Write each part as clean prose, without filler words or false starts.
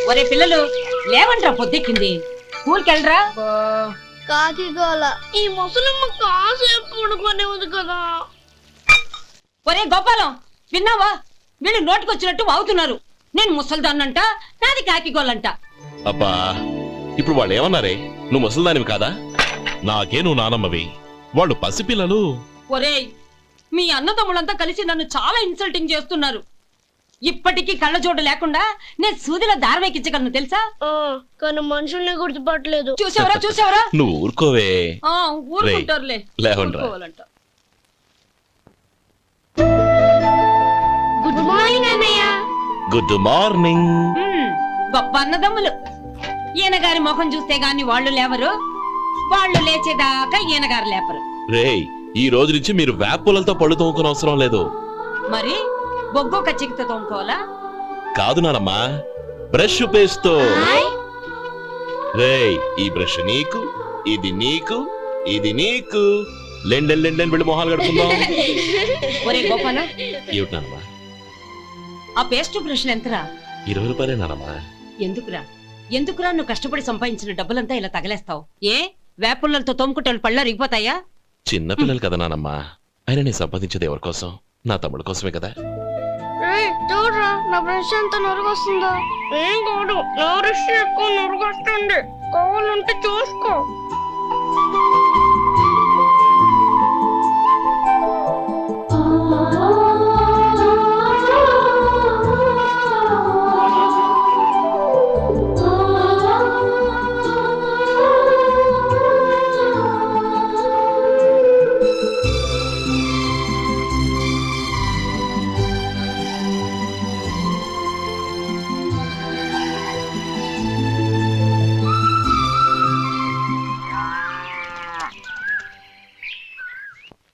ఒరే పిల్లలు లేవంట్రా, పొద్దెక్కింది. స్కూల్కి వెళ్ళరా. కాకి గోల ఈ ముసలమ్మ కాసేపు పడుకునే ఉంది కదా. ఒరే గోపాలం, విన్నావా? వీళ్ళు నోటికొచ్చినట్టు వాగుతున్నారు. నేను ముసల్దాన్నంట, నాది కాకిగోలంట. అబ్బా, ఇప్పుడు వాళ్ళు ఏమన్నారే? నువ్వు ముసల్దానివి కాదా? నాకే నువ్వు నానమ్మవి, వాళ్ళు పసిపిల్లలు. ఒరేయ్, మీ అన్నదమ్ములంతా కలిసి నన్ను చాలా ఇన్సల్టింగ్ చేస్తున్నారు. ఇప్పటికీ కళ్ళజోడు లేకుండా నేను సూదిలో దారవేకించగలను తెలుసా? కానీ మనుషుల్ని గుర్తుపట్టలేదు. చూసావరా? నువ్వు ఊరుకోవే. ఊరుకుంటారులే. లేవండ్రా. గుడ్ మార్నింగ్ అన్నయ్య. Good morning. గొప్ప అన్నదమ్ములు. ఈయనగారి ముఖం చూస్తే గాని వాళ్ళు లేవరు, వాళ్ళు లేచేదాకా ఈయనగారు లేపరు. రేయ్, ఈ రోజు నుంచి మీరు వేపులతో పళ్ళు తోముకునే అవసరం లేదు. మరి బొగ్గు కచ్చికితో తోముకోవాలా? కాదు నానమ్మా, బ్రష్ పేస్తో. రేయ్, ఈ బ్రష్ నీకు, ఇది నీకు, ఇది నీకు. లెండెన్ వెళ్ళి మొహాలు కడుకుందాం. ఒరే గోపాల, ఏమిటి నానమ్మా? ఆ పేస్ట్ బ్రష్ ఎంతరా? 20 రూపాయలే నానమ్మా. ఎందుకురా నువ్వు కష్టపడి సంపాదించిన డబ్బులంతా ఇలా తగలేస్తావు? ఏ వేపుల్లలతో తోముకుంటే పళ్ళు అరిగిపోతాయా? చిన్న పిల్లలు కదా నానమ్మా. అయినా నేను సంపాదించేది ఎవరి కోసం? నా తమ్ముడు కోసమే కదా. చూడరా, నా బ్రష్ ఎంత నొరుగొస్తుందో. ఏం కాదు, నా బ్రష్ ఎక్కువ నొరుగొస్తుంది. కావాలంటే చూసుకో.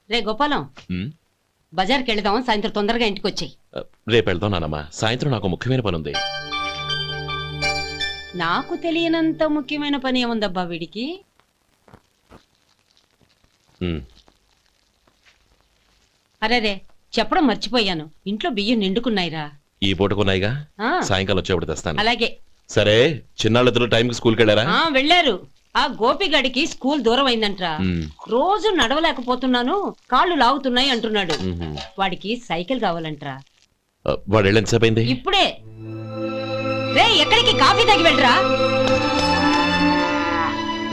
రే గోపాలం, ఉమ్, బజార్కి వెళదాం, సాయంత్రం తొందరగా ఇంటికి వచ్చాయి. రేపు వెళ్దాం నానమ్మా. సాయంత్రం నాకు ముఖ్యమైన పని ఉంది. నాకు తెలియనంత ముఖ్యమైన పని ఏముందబ్బా వీడికి? ఉమ్, అరే చెప్పడం మర్చిపోయాను, ఇంట్లో బియ్యం నిండుకున్నాయిరా. ఈ పూటకున్నాయిగా, ఆ, సాయంకాలం వచ్చేప్పుడు తెస్తాను. అలాగే. సరే, చిన్నాళ్ళిద్దరు టైంకి స్కూల్కి వెళ్ళారా? వెళ్ళారు. ఆ గోపిగడికి స్కూల్ దూరం అయిందంట్రా. రోజు నడవలేకపోతున్నాను, కాళ్ళు లాగుతున్నాయి అంటున్నాడు. వాడికి సైకిల్ కావాలంట్రా. వాడు వెళ్ళి ఎంతసేపు అయింది? ఇప్పుడే. రే, ఎక్కడికి? కాఫీ తాగి వెళ్ళరా.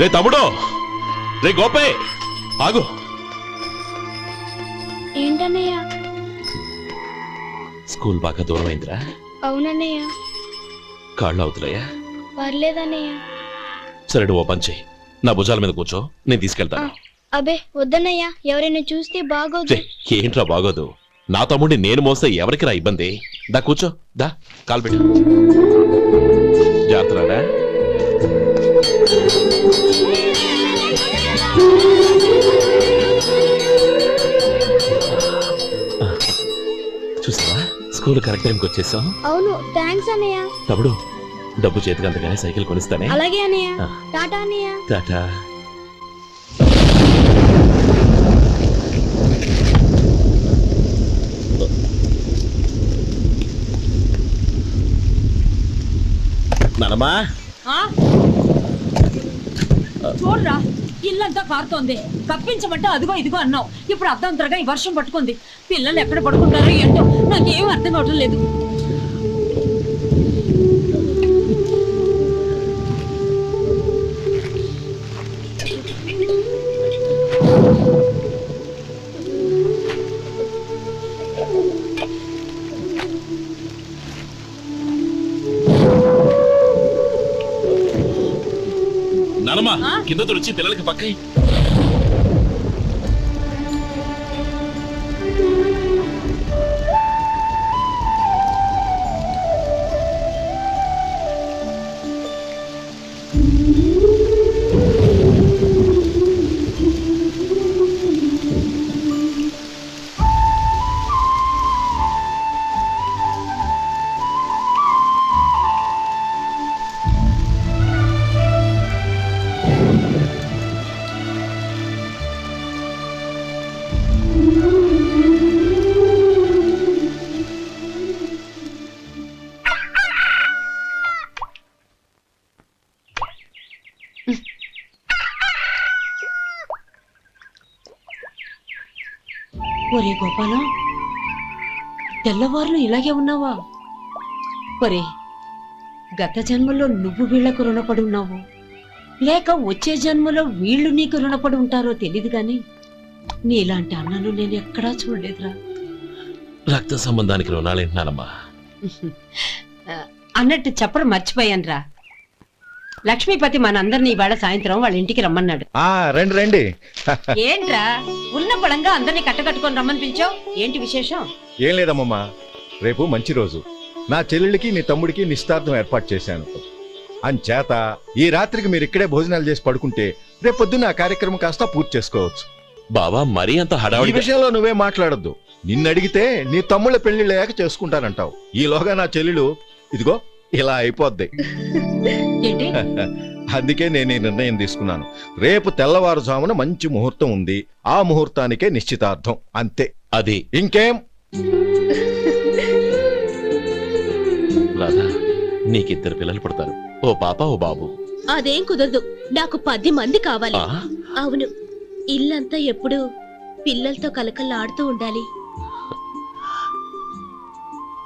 రే తమ్ముడు, రే గోపే, ఆగు. ఏంటన్నయ్య? స్కూల్ బాగా దూరం అయిందిరా. అవునన్నయ్య. కాళ్ళు అవుతున్నాయా? పర్లేదన్నయ్య. సరే, నువ్వు ఓ పని చెయ్యి, నా భుజాల మీద కూర్చో, నేను తీసుకెళ్తాను. అబే వద్దన్నయ్య, ఎవరైనా చూస్తే బాగోదు. ఛే, ఏంట్రా బాగోదు? నా తమ్ముడిని నేను మోస్తే ఎవరికి రా ఇబ్బంది? దా కూర్చో, దా, కాలు పెట్టు. జాగ్రత్తరా. చూసావా, స్కూల్ కరెక్ట్ టైంకి వచ్చేసాం. అవును, థ్యాంక్స్ అన్నయ్య. తమ్ముడు, డబ్బు చేతికి అంతగానే సైకిల్ కొనిస్తానే. అలాగే అన్నయ్య. టాటా అన్నయ్య. టాటా. నానమ్మా, చూడరా, ఇల్లంతా కారుతోంది. కప్పించమంటే అదిగో ఇదిగో అన్నావు, ఇప్పుడు అర్ధంతరగా ఈ వర్షం పట్టుకుంది. పిల్లలు ఎక్కడ పడుకుంటారో ఏంటో నాకేం అర్థం కావటం లేదు. నానమ్మా, కింద తుడిచి పిల్లలకి పక్కై. ఒరే గోపాలం, తెల్లవారులు ఇలాగే ఉన్నావా? ఒరే, గత జన్మలో నువ్వు వీళ్లకు రుణపడి ఉన్నావు, లేక వచ్చే జన్మలో వీళ్ళు నీకు రుణపడి ఉంటారో తెలీదు గాని నీలాంటి అన్నను నేను ఎక్కడా చూడలేదురా. రక్త సంబంధానికి రుణాలేంటున్నానమ్మా. అన్నట్టు చెప్పడం మర్చిపోయానురా. లక్ష్మీపతి మనందరినీ ఇవాళ సాయంత్రం వాళ్ళ ఇంటికి రమ్మన్నాడు. రండి రండి. ఏంట్రా ఉన్న పడంగా అందరినీ కట్టకట్టుకొని రమ్మని పిలిచావు? ఏంటి విశేషం? ఏం లేదమ్మమ్మా, రేపు మంచి రోజు. నా చెల్లెళ్ళకి నీ తమ్ముడికి నిశ్చితార్థం ఏర్పాటు చేశాను. అంచేత ఈ రాత్రికి మీరు ఇక్కడే భోజనాలు చేసి పడుకుంటే రేపు పొద్దున్న ఆ కార్యక్రమం కాస్త పూర్తి చేసుకోవచ్చు. బావా, మరీ అంత ఈ హడావుడి విషయంలో నువ్వే మాట్లాడొద్దు. నిన్ను అడిగితే నీ తమ్ముళ్ళ పెళ్లిళ్ళయ్యాక చేసుకుంటానంటావు. ఈలోగా నా చెల్లెలు ఇదిగో ఇలా అయిపోద్ది. ఏంటి? అందుకే నేను ఈ నిర్ణయం తీసుకున్నాను. రేపు తెల్లవారుజామున మంచి ముహూర్తం ఉంది, ఆ ముహూర్తానికే నిశ్చితార్థం, అంతే. అది ఇంకేం? రాధా, నీకిద్దరు పిల్లలు పుడతారు, ఓ పాప ఓ బాబు. అదేం కుదరదు, నాకు 10 మంది కావాలి. ఆ? అవును, ఇల్లంతా ఎప్పుడు పిల్లలతో కలకల్లాడుతూ ఉండాలి.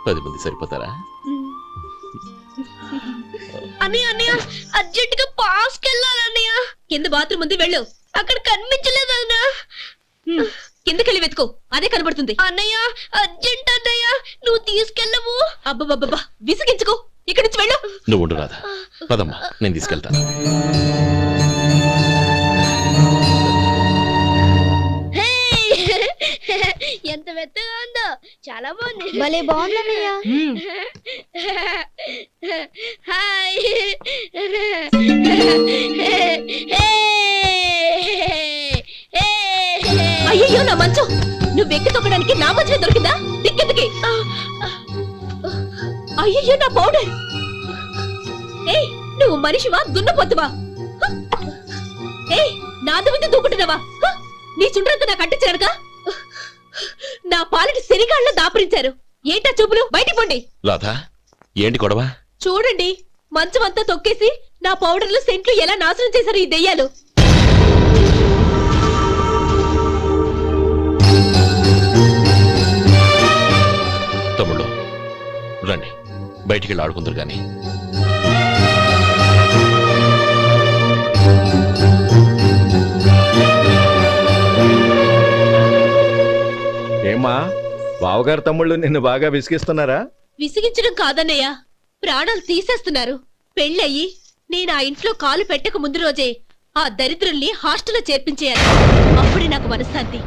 10 మంది సరిపోతారా? అన్నయ్య అన్నయ్య, అర్జెంట్ గా పాస్ కెళ్ళాలన్నయ్య. కింద బాత్రూమ్ ఉంది, వెళ్ళు. అక్కడ కనిపించలేదు అన్నా. కిందకెళ్ళి వెతుకో, అదే కనబడుతుంది. అన్నయ్య అర్జెంట్ అన్నయ్య, నువ్వు తీసుకెళ్ళవు. అబ్బబ్బబ్బా, విసిగించుకో, ఇక్కడి నుంచి వెళ్ళు. నువ్వు ఉండు రాధా, పదమ్మా, నేను తీసుకెళ్తాను. ఎంత మెత్తగా ఉందో, చాలా బాగుంది. భలే బాగుంది అన్నయ్య. హాయ్. అయ్యో నా మంచం, నువ్వు ఎక్కి తొక్కడానికి నా మంచమే దొరికిందా? దిక్కెందుకి? అయ్యో నా పౌడర్. ఏయ్, నువ్వు మనిషివా దున్నపోతువా? ఏయ్, నా మీద దూకుంటున్నావా? నీ చుండ్రంతా నాకు అంటించారుగా. నా పాలని శనిగాళ్ళలో దాపరించారు. ఏంటా చూపులు? బయటికి పోండి. రాధా, ఏంటి గొడవ? చూడండి, మంచం అంతా తొక్కేసి నా పౌడర్లు సెంట్లు ఎలా నాశనం చేశారు ఈ దెయ్యాలు. తమ్ముళ్ళు రండి, బయటికి వెళ్ళి ఆడుకుందరు గాని. ఏమ్మా, బావగారు తమ్ముళ్ళు నిన్ను బాగా విసిగిస్తున్నారా? విసిగించడం కాదన్నయ్య, ప్రాణాలు తీసేస్తున్నారు. పెళ్ళయి నేను ఆ ఇంట్లో కాలు పెట్టక ముందు రోజే ఆ దరిద్రుల్ని హాస్టల్లో చేర్పించేయాలి. అప్పుడే నాకు మనశ్శాంతి.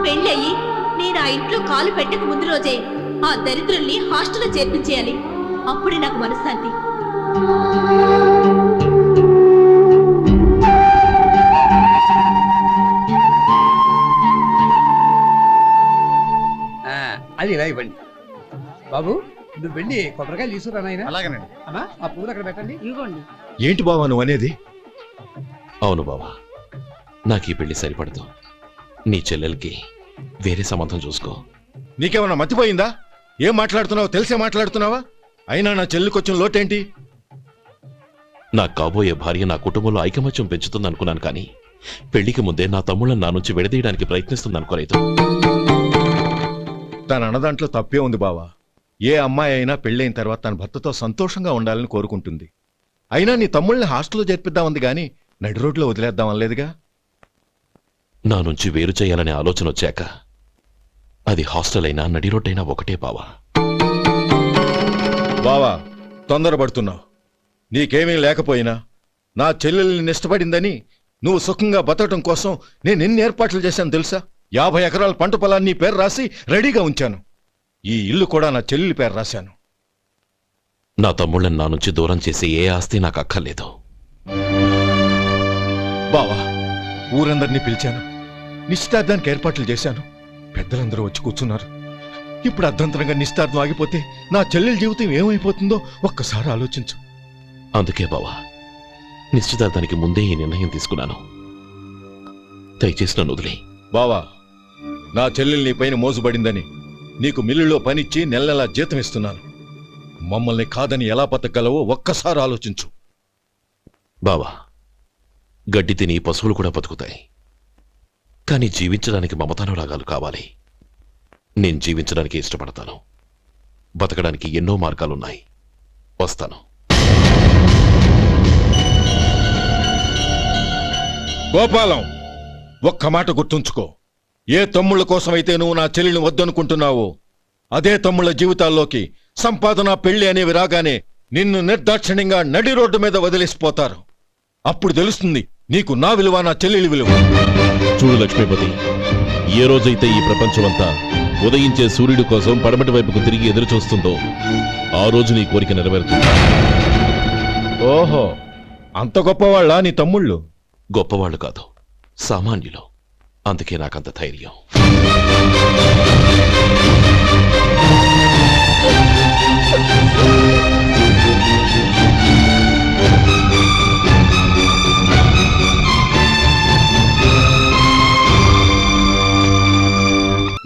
పెళ్ళయి నేను ఆ ఇంట్లో కాలు పెట్టక ముందు రోజే ఆ దరిద్రుల్ని హాస్టల్లో చేర్పించేయాలి. అప్పుడే నాకు మనశ్శాంతి. అది ఇలా ఇవ్వండి బాబు. నువ్వు వెళ్ళి కొబ్బరికాయలు తీసుకురా నాయనా. అలాగేనండి. అమ్మా, ఆ పూలు అక్కడ పెట్టండి. ఇవ్వండి. ఏంటి బావా నువ్వు అనేది? అవును బావా, నాకు ఈ పెళ్లి సరిపడదు. నీ చెల్లెలకి వేరే సంబంధం చూసుకో. నీకేమన్నా మతిపోయిందా? ఏం మాట్లాడుతున్నావో తెలిసే మాట్లాడుతున్నావా? అయినా నా చెల్లికొచ్చిన లోటేంటి? నా కాబోయే భార్య నా కుటుంబంలో ఐకమత్యం పెంచుతుంది అనుకున్నాను, కానీ పెళ్లికి ముందే నా తమ్ముళ్ళని నా నుంచి విడదీయడానికి ప్రయత్నిస్తుంది అనుకోలేదు. తన అన్నదాంట్లో తప్పే ఉంది బావా. ఏ అమ్మాయి అయినా పెళ్ళైన తర్వాత తన భర్తతో సంతోషంగా ఉండాలని కోరుకుంటుంది. అయినా నీ తమ్ముళ్ళని హాస్టల్లో చేర్పిద్దామంది గాని నడి రోడ్లో వదిలేద్దామనలేదుగా. నా నుంచి వేరు చేయాలనే ఆలోచన వచ్చాక అది హాస్టల్ అయినా నడి రోడ్డైనా ఒకటే బావా. బావా, తొందరపడుతున్నావు. నీకేమీ లేకపోయినా నా చెల్లెల్ని ఇష్టపడిందని నువ్వు సుఖంగా బతకటం కోసం నేను ఎన్ని ఏర్పాట్లు చేశాను తెలుసా? 50 ఎకరాల పంట పొలాన్ని నీ పేరు రాసి రెడీగా ఉంచాను. ఈ ఇల్లు కూడా నా చెల్లెలి పేరు రాశాను. నా తమ్ముళ్ళని నా నుంచి దూరం చేసే ఏ ఆస్తి నాకు అక్కర్లేదు. బావా, ఊరందరినీ పిలిచాను, నిశ్చితార్థానికి ఏర్పాట్లు చేశాను. పెద్దలందరూ వచ్చి కూర్చున్నారు. ఇప్పుడు అర్ధంతరంగా నిశ్చితార్థం ఆగిపోతే నా చెల్లెల జీవితం ఏమైపోతుందో ఒక్కసారి ఆలోచించు. అందుకే బావా, నిశ్చితార్థానికి ముందే ఈ నిర్ణయం తీసుకున్నాను. దయచేసి నన్ను వదిలే. బావా, నా చెల్లెలు నీ పైన మోసుబడిందని నీకు మిల్లులో పనిచ్చి నెల నెలా జీతం ఇస్తున్నాను. మమ్మల్ని కాదని ఎలా బతకగలవో ఒక్కసారి ఆలోచించు. బావా, గడ్డి తిని పశువులు కూడా బతుకుతాయి. కానీ జీవించడానికి మమతానురాగాలు కావాలి. నేను జీవించడానికి ఇష్టపడతాను. బతకడానికి ఎన్నో మార్గాలున్నాయి. వస్తాను. గోపాలం, ఒక్క మాట గుర్తుంచుకో. ఏ తమ్ముళ్ళ కోసమైతే నువ్వు నా చెల్లిని వద్దనుకుంటున్నావో అదే తమ్ముళ్ళ జీవితాల్లోకి సంపాదన, పెళ్లి అనేవి రాగానే నిన్ను నిర్దాక్షిణ్యంగా నడి రోడ్డు మీద వదిలేసిపోతారు. అప్పుడు తెలుస్తుంది నీకు నా విలువ, నా చెల్లెలి విలువ. చూడు లక్ష్మీపతి, ఏ రోజైతే ఈ ప్రపంచమంతా ఉదయించే సూర్యుడి కోసం పడమటి వైపుకు తిరిగి ఎదురు చూస్తుందో ఆ రోజు నీ కోరిక నెరవేరుతుంది. ఓహో, అంత గొప్పవాళ్ళ నీ తమ్ముళ్ళు? గొప్పవాళ్ళు కాదు, సామాన్యులు. అందుకే నాకంత ధైర్యం.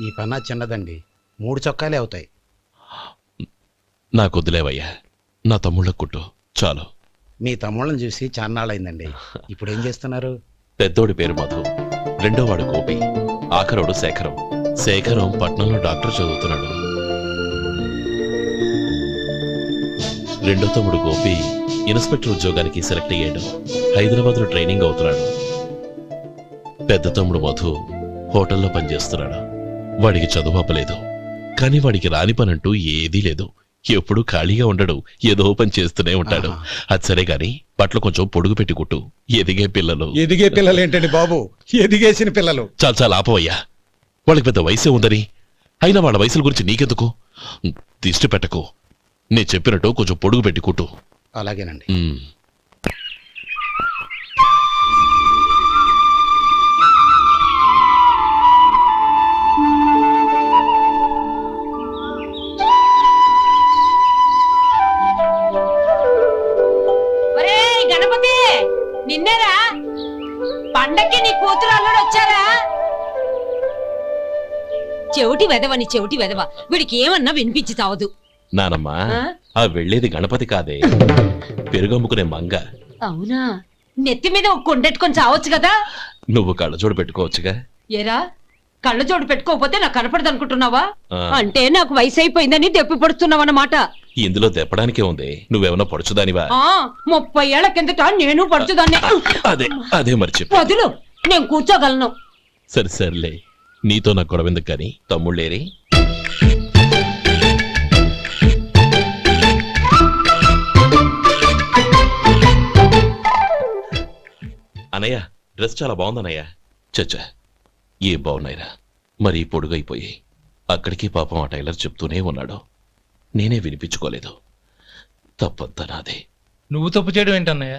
ఈ పన్నా చిన్నదండి, 3 చొక్కాలే అవుతాయి. నాకొద్దులేవయ్యా, నా తమ్ముళ్ళ కుట్టు చాలు. మీ తమ్ముళ్ళని చూసి చాన్నాళ్ళైందండి. ఇప్పుడు ఏం చేస్తున్నారు? పెద్దోడి పేరు మధు, రెండోవాడు గోపి, ఆఖరోడు శేఖరం. శేఖరం పట్నంలో డాక్టర్ చదువుతున్నాడు. రెండో తమ్ముడు గోపి ఇన్స్పెక్టర్ ఉద్యోగానికి సెలెక్ట్ అయ్యాడు. హైదరాబాద్లో ట్రైనింగ్ అవుతున్నాడు. పెద్ద తమ్ముడు మధు హోటల్లో పనిచేస్తున్నాడు. వాడికి చదువు అప్పలేదు, కానీ వాడికి రాని పనంటూ ఏదీ లేదు. ఎప్పుడూ ఖాళీగా ఉండడు, ఏదో పని చేస్తూనే ఉంటాడు. అది సరే గాని బట్టలు కొంచెం పొడుగు పెట్టి కుట్టు. ఎదిగే పిల్లలు. ఎదిగే పిల్లలు ఏంటండి బాబు, ఎదిగేసిన పిల్లలు. చాలా చాలా ఆపవయ్యా, వాళ్ళకి పెద్ద వయసే ఉందని. అయినా వాళ్ళ వయసుల గురించి నీకెందుకు? దిష్టి పెట్టకు. నేను చెప్పినట్టు కొంచెం పొడుగు పెట్టి కుట్టు. అలాగేనండి. ఒరేయ్ గణపతి, నిన్నేరా? పండక్కి నీ కూతురు అల్లుడు వచ్చారా? చెవిటి వెదవని చెవిటి వెదవ, వీడికి ఏమన్నా వినిపించి తావదు. నానమ్మా, ఆ వెళ్ళేది గణపతి కాదే, పెరుగమ్ముకునే మంగ. అవునా? నెత్తి మీద ఒక కొండెట్టుకొని చావచ్చు కదా. నువ్వు కళ్ళజోడు పెట్టుకోవచ్చుగా. ఏరా, కళ్ళజోడు పెట్టుకోకపోతే నాకు కనపడదు అనుకుంటున్నావా? ఆ. అంటే నాకు వయసు అయిపోయిందని దెప్పి పడుతున్నావన్నమాట. ఇందులో దెప్పడానికే ఉంది. నువ్వేమన్నా పడుచుదానివా? 30 ఏళ్ల కిందట నేను పడుచుదాన్ని. అదే అదే మరి చెప్పు. వదులు, నేను కూర్చోగలను. సరే సర్లే, నీతో నాకు గొడవ ఎందుకు కానీ. తమ్ముళ్ళేరి? అనయ్య, డ్రెస్ చాలా బాగుందన్నయ్య. చచ్చా, ఏ బాగున్నాయిరా, మరీ పొడుగైపోయి. అక్కడికి పాపం ఆ టైలర్ చెప్తూనే ఉన్నాడు, నేనే వినిపించుకోలేదు. తప్పంతా నాదే. నువ్వు తప్పు చేయడం ఏంటన్నయ్య?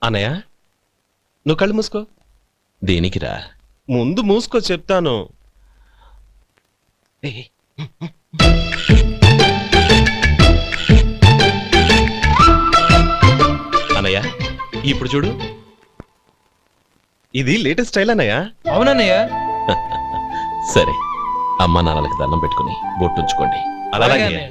అన్నయ్య, నువ్వు కళ్ళు మూసుకో. దేనికిరా? ముందు మూసుకో చెప్తాను. అన్నయ్య, ఇప్పుడు చూడు. ఇది లేటెస్ట్ స్టైల్ అన్నయ్య. అవునన్నయ్య. సరే, అమ్మా నాన్నలకి దండం పెట్టుకుని బొట్టుంచుకోండి. అలాగే అలాగే. అన్నయ్య.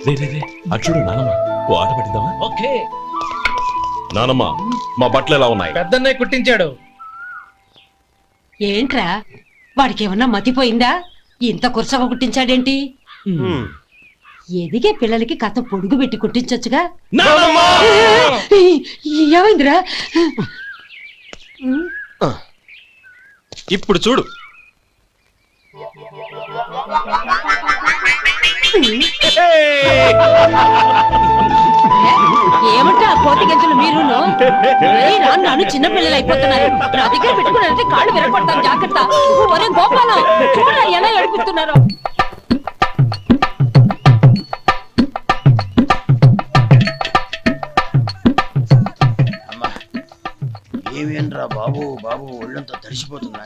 రే రే రే, అటు చూడు నానమ్మ, ఓ ఆట పట్టిద్దామా? ఓకే. నానమ్మ, మా బట్టలు ఎలా ఉన్నాయి? పెద్దన్నయ్య కుట్టించాడు. ఏంట్రా, వాడికి ఏమన్నా మతిపోయిందా? ఇంత కుర్చగా కుట్టించాడేంటి? ఎదిగే పిల్లలకి కథ పొడుగు పెట్టి కుట్టించొచ్చుగా. ఏమైందిరా? ఇప్పుడు చూడు. ఏమంటే ఆ కోతి గంతులు మీరును? ఏయ్ రా, నన్ను చిన్న పిల్లలు అయిపోతున్నారు. నా దగ్గర పెట్టుకున్నారంటే కాళ్ళు విరగొడతాను, జాగ్రత్త. ఒరే గోపాలం, చూడరా ఎలా ఏడిపిస్తున్నారో. ఏమేంట్రా బాబు, బాబు ఒళ్ళంతా తడిసిపోతుంది.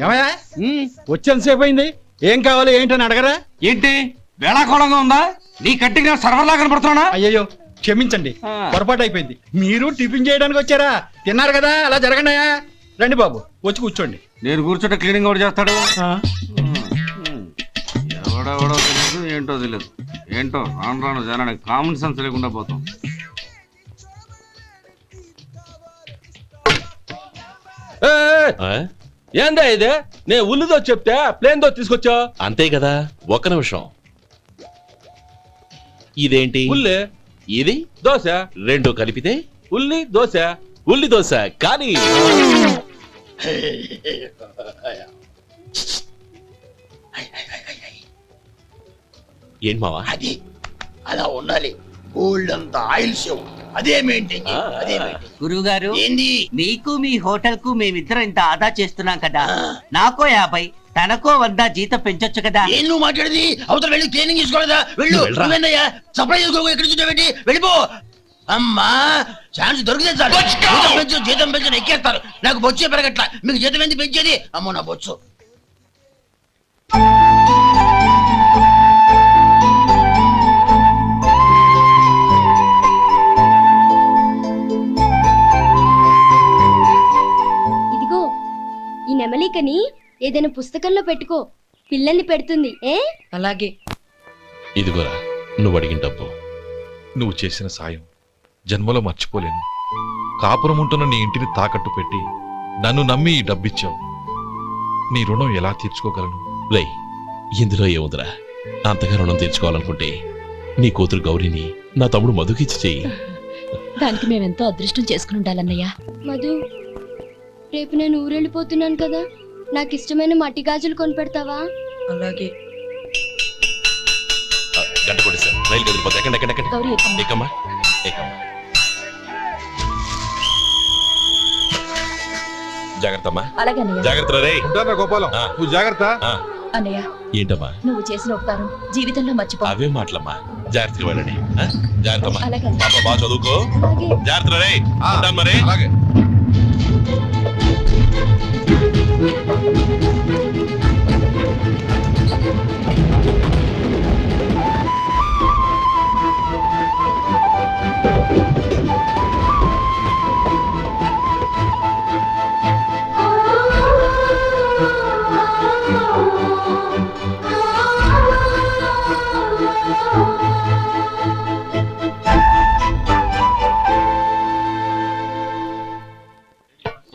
ఏమయ్యా వచ్చేంతసేపు అయింది, ఏం కావాలి ఏంటని అడగరా? ఏంటి వేళాకోళంగా ఉందా? నీ కట్టిగా సర్వర్లా కనపడుతున్నా? అయ్యయ్యో క్షమించండి, పొరపాటు అయిపోయింది. మీరు టిఫిన్ చేయడానికి వచ్చారా? తిన్నారు కదా, అలా జరగండియా. రండి బాబు, వచ్చి కూర్చోండి. నేను కూర్చుంటే క్లీనింగ్ కూడా చేస్తాడు. ఎవడెవడో తెలియదు, ఏంటో తెలియదు. ఏంటో రాను రాను జనానికి కామన్ సెన్స్ లేకుండా పోతాం. ఆ? ఏందా ఇదే? నేను ఉల్లిదో చెప్తే ప్లేన్ దో తీసుకొచ్చా. అంతే కదా, ఒక్క నిమిషం. ఇదేంటి? ఉల్లి ఇది దోశ, రెండు కలిపితే ఉల్లి దోశ. ఉల్లి దోశ. కానీ ఏంటి మావా? అది అలా ఉండాలి. గోల్డ్ అంత ఆయిల్ షో అదే మెయింటైన్ చేయి, అదే మెయింటైన్. గురువుగారు, ఏంది? మీకు మీ హోటల్ కు మేమిద్దరం ఇంత ఆదా చేస్తున్నాం కదా, నాకో 50 తనకో 100 జీతం పెంచొచ్చు కదా. ఏం నువ్వు మాట్లాడేది? అవతల వెళ్ళి ట్రైనింగ్ తీసుకోలేదా? వెళ్ళు. నువ్వు వెళ్ళరా. నువ్వేందయ్యా సప్లై చేసుకో, ఎక్కడి నుంచి పెట్టి వెళ్ళిపో. అమ్మా ఛాన్స్ దొరికితే చాలు. జీతం పెంచు ఎక్కేస్తారు. నాకు బొచ్చే పెరగట్ల, మీకు జీతం ఎందుకు పెంచేది? అమ్మో నా బొచ్చు. ఇదిగో ఈ నెమలికని ఏదైనా పుస్తకంలో పెట్టుకో, పిల్లల్ని పెడుతుంది. ఏ అలాగే. ఇదిగోరా నువ్వు అడిగిన డబ్బు. నువ్వు చేసిన సాయం జన్మలో మర్చిపోలేను. కాపురం ఉంటున్న నీ ఇంటిని తాకట్టు పెట్టి నన్ను నమ్మి ఈ డబ్బిచ్చావు. నీ రుణం ఎలా తీర్చుకోగలను? రేయ్, ఇందులో ఏముందిరా? అంతగా రుణం తీర్చుకోవాలనుకుంటే నీ కూతురు గౌరీని నా తమ్ముడు మధుకిచ్చి చెయ్యి. దానికి మేమెంతో అదృష్టం చేసుకుని ఉండాలన్నయ్య. మధు, రేపు నేను ఊరెళ్ళిపోతున్నాను కదా, నాకు ఇష్టమైన మట్టి గాజులు కొనిపెడతావా? అలాగే. గంట కొట్టేశాను, రైలు కదిలిపోతే. ఎక్కండి ఎక్కండి ఎక్కండి. గౌరీ ఎక్కమ్మా. ఎక్కమ్మా ఎక్కమ్మా. జాగ్రత్త అమ్మా, అలాగే అన్నయ్య. జాగ్రత్త రే. ఉంటానా గోపాలం, ఆ. నువ్వు జాగ్రత్త. అన్నయ్య, ఏంటమ్మా నువ్వు చేసిన ఉపకారం జీవితంలో మర్చిపో. అవే మాటలమ్మా, జాగ్రత్తగా వెళ్ళండి. జాగ్రత్త అమ్మా, అలాగే. పాప బాగా చదువుకో. అలాగే. జాగ్రత్త రే. ఉంటాను మరి. అలాగే.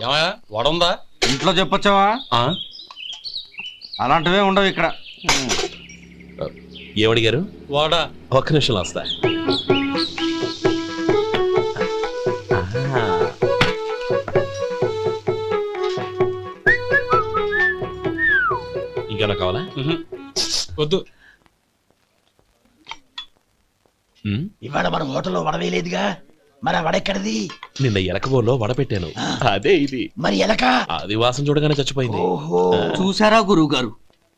ఏమయ్యా వడుందా? ఇంట్లో చెప్పొచ్చావా? అలాంటివే ఉండవు ఇక్కడ. ఏమడిగారు? వాడా ఒక్క నిమిషం వస్తా. ఇంకేనా కావాలా? వద్దు. ఉమ్, ఇవాళ మన హోటల్లో వడవేయలేదుగా, మరి ఆ వడ ఎక్కడిది? నిన్న ఎలకబోలో వడ పెట్టాను, అదే ఇది. మరి ఎలక? అది వాసన చూడగానే చచ్చిపోయింది. ఓహో, చూసారా గురువు గారు,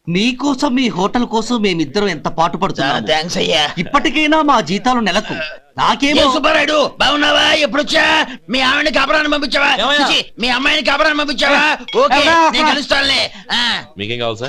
మీకోసం మీ హోటల్ కోసం మేమిద్దరం ఎంత పాటు పడుతున్నాము. థ్యాంక్స్ అయ్యా. ఇప్పటికైనా మా జీతాలు నెలకు నాకేమో. ఏ సుబ్బారాయుడు, బాగున్నావా? ఎప్పుడొచ్చా? మీ ఆవిడని కాపురాన్ని పంపించావా? ఏమయ్యా? చిచి, మీ అమ్మాయిని కాపురాన్ని పంపించావా? ఓకే, ఏమయ్యా? నేను కలుస్తానులే. మీకేం కావాలి సార్?